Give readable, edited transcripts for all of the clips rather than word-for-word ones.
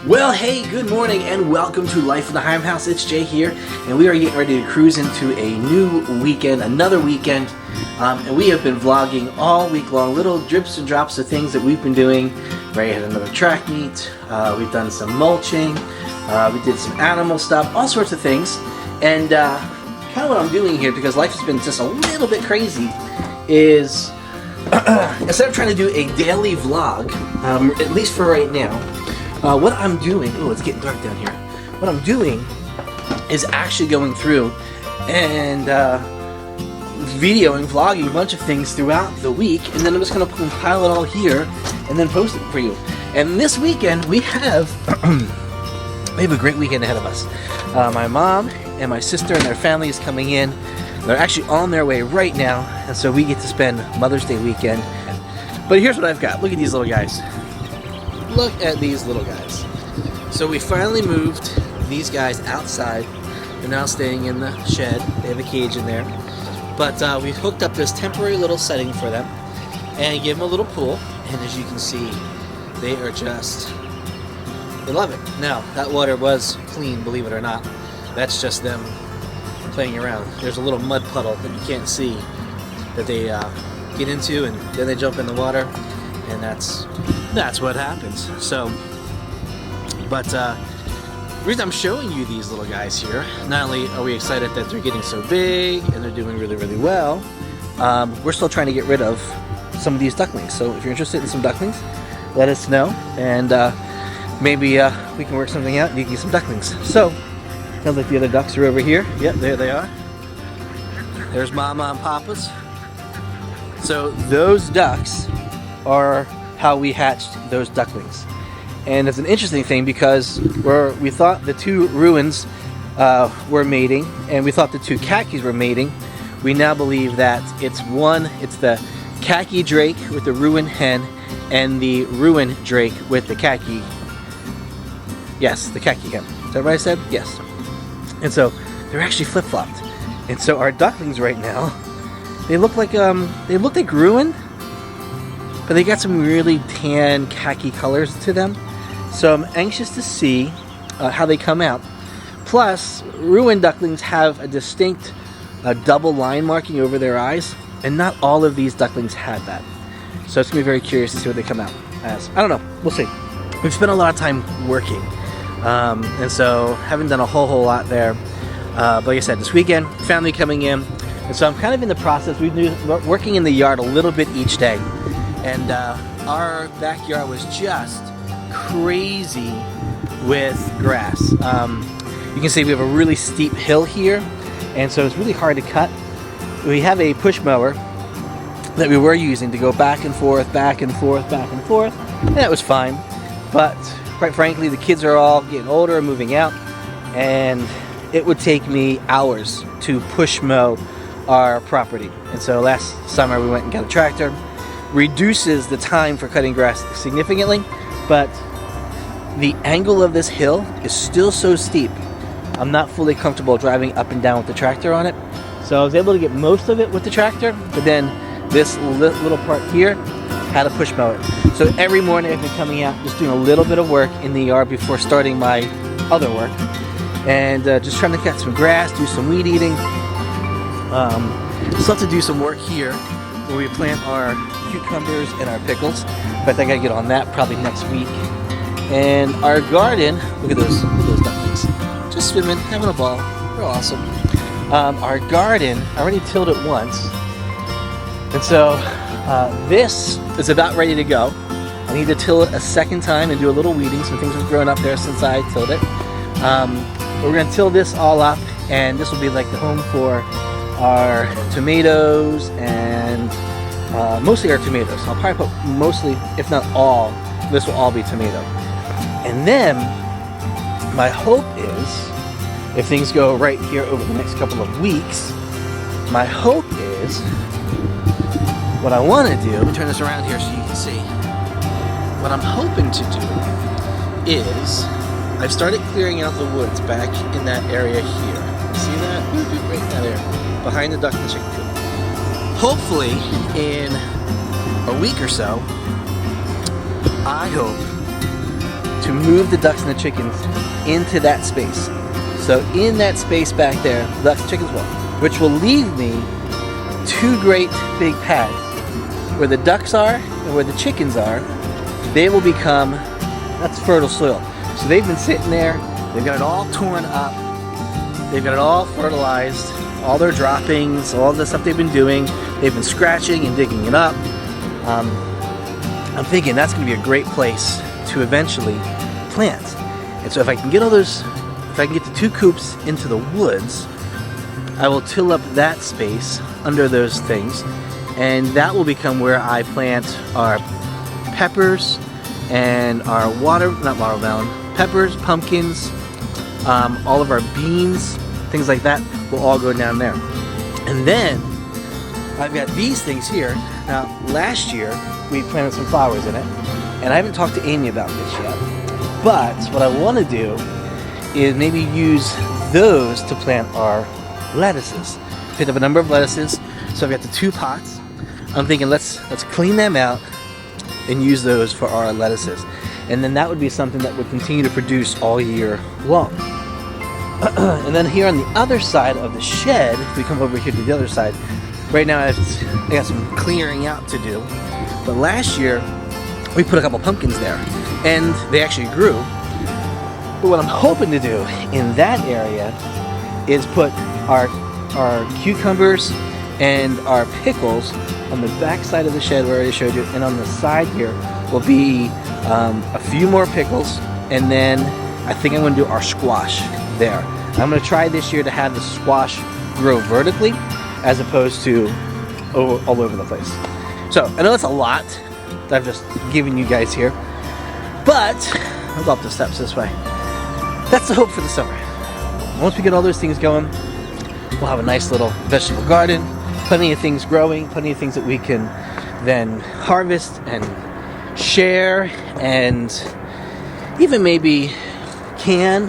Well, hey, good morning and welcome to Life in the Higham House. It's Jay here, and we are getting ready to cruise into a new weekend, another weekend, and we have been vlogging all week long, little drips and drops of things that we've been doing. Ray had another track meet, we've done some mulching, we did some animal stuff, all sorts of things, and kind of what I'm doing here, because life has been just a little bit crazy, is instead of trying to do a daily vlog, at least for right now, what I'm doing, oh, it's getting dark down here. What I'm doing is actually going through and videoing, vlogging a bunch of things throughout the week, and then I'm just going to compile it all here and then post it for you. And this weekend we have we have a great weekend ahead of us. My mom and my sister and their family is coming in. They're actually on their way right now, and so we get to spend Mother's Day weekend. But here's what I've got. Look at these little guys. Look at these little guys. So we finally moved these guys outside. They're now staying in the shed. They have a cage in there. But we hooked up this temporary little setting for them and gave them a little pool. And as you can see, they are just, they love it. Now, that water was clean, believe it or not. That's just them playing around. There's a little mud puddle that you can't see that they get into, and then they jump in the water. And that's what happens. So, but the reason I'm showing you these little guys here, not only are we excited that they're getting so big and they're doing really, really well, we're still trying to get rid of some of these ducklings. So if you're interested in some ducklings, let us know, and maybe we can work something out and you can get some ducklings. So, sounds like the other ducks are over here. Yep, there they are. There's Mama and Papa's. So those ducks are how we hatched those ducklings. And it's an interesting thing because we thought the two Ruins were mating, and we thought the two khakis were mating. We now believe that it's the khaki drake with the Ruin hen and the Ruin drake with the khaki. Yes, the khaki hen. Is that what I said? Yes. And so they're actually flip-flopped. And so our ducklings right now, they look like Ruin, but they got some really tan khaki colors to them. So I'm anxious to see how they come out. Plus, Ruin ducklings have a distinct double line marking over their eyes, and not all of these ducklings had that. So it's going to be very curious to see what they come out as. I don't know. We'll see. We've spent a lot of time working, and so haven't done a whole lot there. But like I said, this weekend, family coming in, and so I'm kind of in the process. We've been working in the yard a little bit each day. And our backyard was just crazy with grass. You can see we have a really steep hill here, and so it's really hard to cut. We have a push mower that we were using to go back and forth, back and forth, back and forth, and that was fine. But quite frankly, the kids are all getting older and moving out, and it would take me hours to push mow our property. And so last summer we went and got a tractor. Reduces the time for cutting grass significantly, but the angle of this hill is still so steep, I'm not fully comfortable driving up and down with the tractor on it. So I was able to get most of it with the tractor, but then this little part here had to push mow it. So every morning I've been coming out, just doing a little bit of work in the yard before starting my other work, and just trying to cut some grass, do some weed eating. Still have to do some work here where we plant our cucumbers and our pickles. In fact, I gotta get on that probably next week. And our garden, look at those ducklings, just swimming, having a ball. They're awesome. Our garden, I already tilled it once, and so this is about ready to go. I need to till it a second time and do a little weeding. Some things have grown up there since I tilled it. We're gonna till this all up, and this will be like the home for our tomatoes and mostly our tomatoes. I'll probably put mostly, if not all, this will all be tomato. And then my hope is, if things go right here over the next couple of weeks, my hope is, what I want to do, let me turn this around here so you can see. What I'm hoping to do is, I've started clearing out the woods back in that area here. See that? Right in that area, behind the duck and chicken coop. Hopefully, in a week or so, I hope to move the ducks and the chickens into that space. So in that space back there, the ducks and chickens will, which will leave me 2 great big pads. Where the ducks are and where the chickens are, they will become, that's fertile soil. So they've been sitting there, they've got it all torn up, they've got it all fertilized, all their droppings, all the stuff they've been doing, they've been scratching and digging it up. I'm thinking that's going to be a great place to eventually plant. And so if I can get all those, if I can get the 2 coops into the woods, I will till up that space under those things, and that will become where I plant our peppers and our watermelon, peppers, pumpkins, all of our beans, things like that will all go down there. And then I've got these things here. Now, last year we planted some flowers in it, and I haven't talked to Amy about this yet. But what I want to do is maybe use those to plant our lettuces. Picked up a number of lettuces, so I've got the 2 pots. I'm thinking let's clean them out and use those for our lettuces, and then that would be something that would continue to produce all year long. And then here on the other side of the shed, if we come over here to the other side, right now I got some clearing out to do. But last year we put a couple pumpkins there, and they actually grew. But what I'm hoping to do in that area is put our cucumbers and our pickles on the back side of the shed where I already showed you, and on the side here will be a few more pickles, and then I think I'm going to do our squash there. I'm going to try this year to have the squash grow vertically as opposed to all over the place. So I know that's a lot that I've just given you guys here, but I'll go up the steps this way. That's the hope for the summer. Once we get all those things going, we'll have a nice little vegetable garden, plenty of things growing, plenty of things that we can then harvest and share, and even maybe can.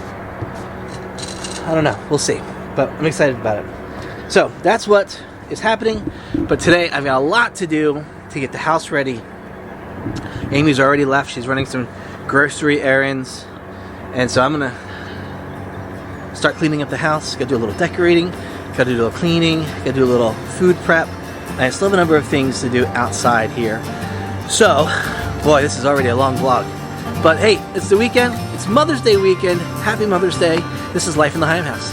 I don't know, we'll see, but I'm excited about it. So that's what is happening, but today I've got a lot to do to get the house ready. Amy's already left, she's running some grocery errands, and so I'm gonna start cleaning up the house. Gotta do a little decorating, gotta do a little cleaning, gotta do a little food prep, and I still have a number of things to do outside here. So, boy, this is already a long vlog. But hey, it's the weekend, it's Mother's Day weekend. Happy Mother's Day. This is Life in the Higham House.